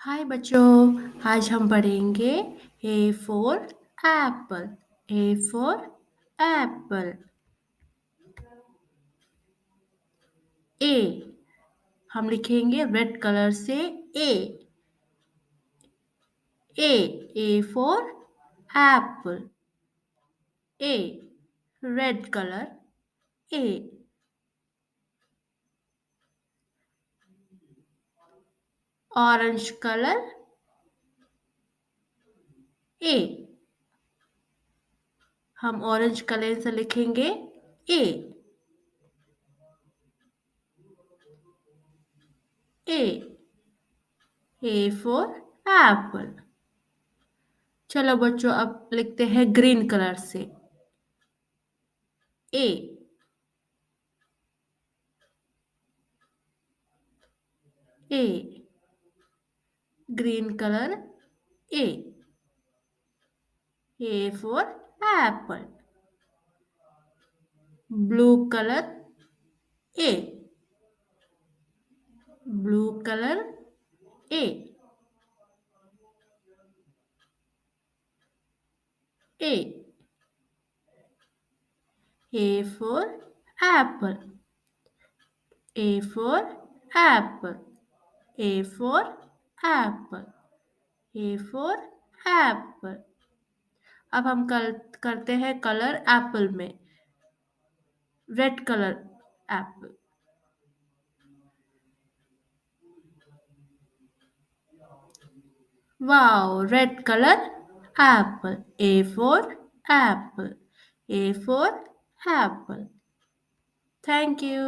हाय बच्चों, आज हम पढ़ेंगे A for apple. A for apple. A हम लिखेंगे रेड कलर से A. A A for apple. A red colour A. Orange colour A. हम ऑरेंज कलर से लिखेंगे ए। A A for Apple. चलो बच्चों, अब लिखते हैं ग्रीन कलर से A. A green colour A. A for apple. Blue color A. Blue color A. A. A for apple. A for apple. A for apple. A for apple. अब हम करते हैं कलर एप्पल में। Red colour Apple. Wow, red color apple. A for apple. A for apple. Thank you.